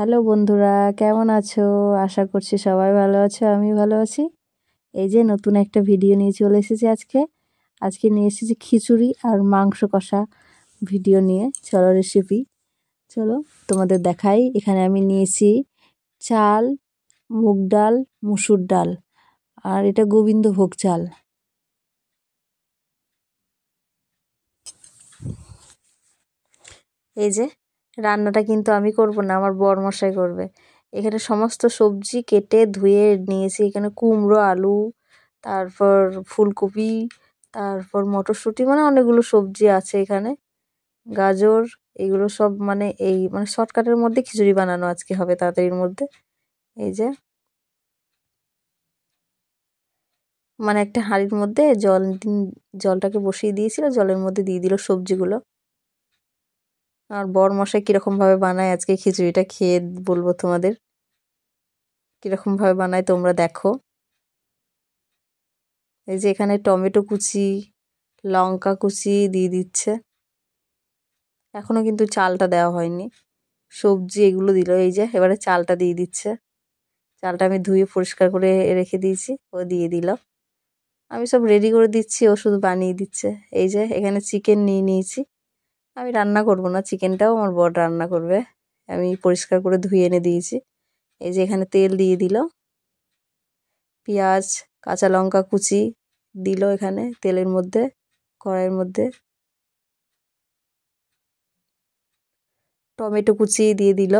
Hello বন্ধুরা, কেমন আছো? আশা করছি সবাই ভালো আছো, আমি ভালো আছি। এই যে নতুন একটা ভিডিও নিয়ে চলে এসেছি আজকে নিয়ে এসেছি খিচুড়ি আর মাংস কষা ভিডিও নিয়ে। চলো রেসিপি, চলো তোমাদের দেখাই। এখানে আমি নিয়েছি চাল, মুগ ডাল, মুসুর ডাল, আর এটা গোবিন্দভোগ চাল। এই যে রান্নাটা কিন্তু আমি করব না, আমার বরমশাই করবে। এখানে সমস্ত সবজি কেটে ধুয়ে নিয়েছি। এখানে কুমড়ো, আলু, তারপর ফুলকপি, তারপর মটরশুঁটি, মানে অনেকগুলো সবজি আছে এখানে, গাজর, এগুলো সব মানে শর্টকাটের মধ্যে খিচুড়ি বানানো আজকে হবে, তাড়াতাড়ির মধ্যে। এই যে একটা হাঁড়ির মধ্যে জলটাকে বসিয়ে দিয়েছিল, জলের মধ্যে দিয়ে দিল সবজিগুলো। আর বরমশাই কিরকম ভাবে বানায় আজকে খিচুড়িটা, খেয়ে বলবো তোমাদের কিরকম ভাবে বানায়, তোমরা দেখো। এই যে এখানে টমেটো কুচি, লঙ্কা কুচি দিয়ে দিচ্ছে। এখনো কিন্তু চালটা দেওয়া হয়নি, সবজি এগুলো দিল। এই যে এবারে চালটা দিয়ে দিচ্ছে। চালটা আমি ধুয়ে পরিষ্কার করে রেখে দিয়েছি, ও দিয়ে দিল। আমি সব রেডি করে দিচ্ছি, ও শুধু বানিয়ে দিচ্ছে। এই যে এখানে চিকেন নিয়ে নিয়েছি। আমি রান্না করব না, চিকেনটাও আমার বর রান্না করবে। আমি পরিষ্কার করে ধুয়ে এনে দিয়েছি। এই যে এখানে তেল দিয়ে দিল, পেঁয়াজ, কাঁচা লঙ্কা কুচি দিল এখানে তেলের মধ্যে, কড়াইয়ের মধ্যে। টমেটো কুচি দিয়ে দিল।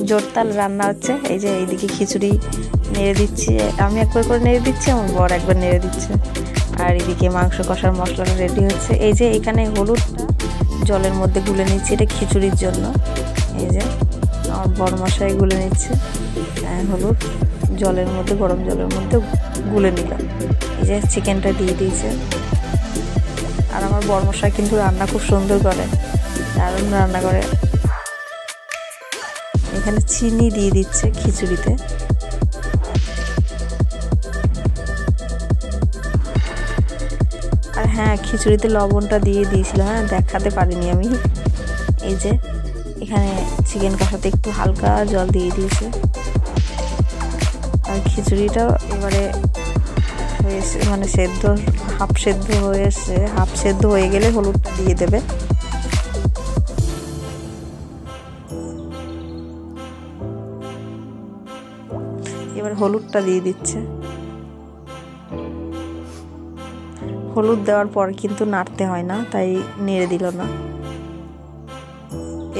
জোরতাল রান্না হচ্ছে। এই যে এইদিকে খিচুড়ি নেড়ে দিচ্ছি, আমি একবার করে নেড়ে দিচ্ছি, আমার বর একবার নেড়ে দিচ্ছে। আর এদিকে মাংস কষার মশলাটা রেডি হচ্ছে। এই যে এখানে হলুদটা জলের মধ্যে গুলে নিচ্ছি, এটা খিচুড়ির জন্য। এই যে আমার বরমশাই গুলে নিচ্ছে হলুদ জলের মধ্যে, গরম জলের মধ্যে গুলে নিল। এই যে চিকেনটা দিয়ে দিয়েছে। আর আমার বরমশাই কিন্তু রান্না খুব সুন্দর করে, দারুণ রান্না করে। এখানে চিনি দিয়ে দিচ্ছে খিচুড়িতে। আর হ্যাঁ, খিচুড়িতে লবণটা দিয়ে দিয়েছিল, দেখাতে পারিনি আমি। এই যে এখানে চিকেন কষাতে একটু হালকা জল দিয়ে দিয়েছে। আর খিচুড়িটাও এবারে হয়েছে, সেদ্ধ, হাফ সেদ্ধ হয়েছে। হাফ সেদ্ধ হয়ে গেলে হলুদটা দিয়ে দেবে। এবার হলুদটা দিয়ে দিচ্ছে। হলুদ দেওয়ার পর কিন্তু নাড়তে হয় না, তাই নেড়ে দিল না।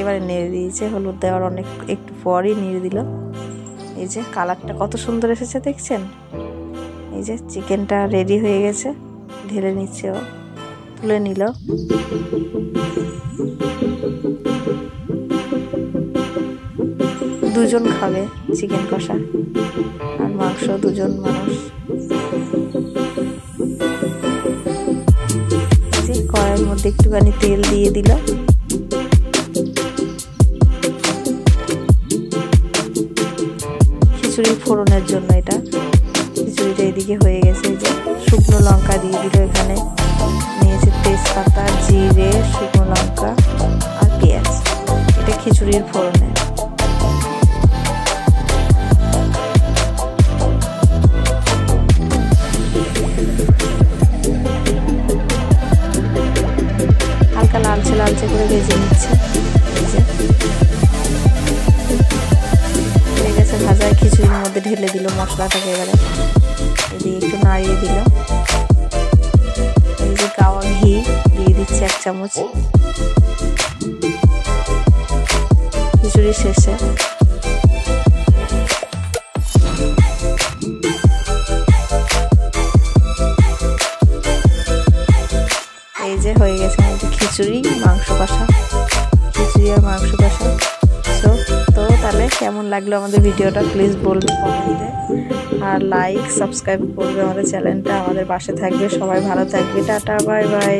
এবারে নেড়ে দিয়েছে, হলুদ দেওয়ার একটু পরই নেড়ে দিল। এই যে কালারটা কত সুন্দর এসেছে, দেখছেন? এই যে চিকেনটা রেডি হয়ে গেছে, ঢেলে নিচ্ছে, ও তুলে নিল। দুজন খাবে চিকেন কষা আর মাংস, দুজন মানুষ। যে কড়াইয়ের মধ্যে একটুখানি তেল দিয়ে দিল। খিচুড়ি ফোড়নের জন্য এটা। খিচুড়িটা এদিকে হয়ে গেছে। যে শুকনো লঙ্কা দিয়ে দিল, এখানে নিয়েছে তেজপাতা, জিরে, শুকনো লঙ্কা আর পেঁয়াজ। এটা খিচুড়ির ফোড়নে। হালকা লালচে লালচে করে ভেজে নিচ্ছে। হয়ে গেছে ভাজা। খিচুড়ির মধ্যে ঢেলে দিল মশলাটাকে। এবারে এদিকে একটু নাড়িয়ে দিল। এই যে গাওয়া ঘি দিয়ে দিচ্ছে 1 চামচ খিচুড়ির শেষে। এই যে হয়ে গেছে আমাদের খিচুড়ি মাংস কষা। খিচুড়ি আর মাংস কষা। তো তাহলে কেমন লাগলো আমাদের ভিডিওটা প্লিজ বলবে কমেন্টে, আর লাইক সাবস্ক্রাইব করবে আমাদের চ্যানেলটা, আমাদের পাশে থাকবে। সবাই ভালো থাকবে। Tata, bye bye.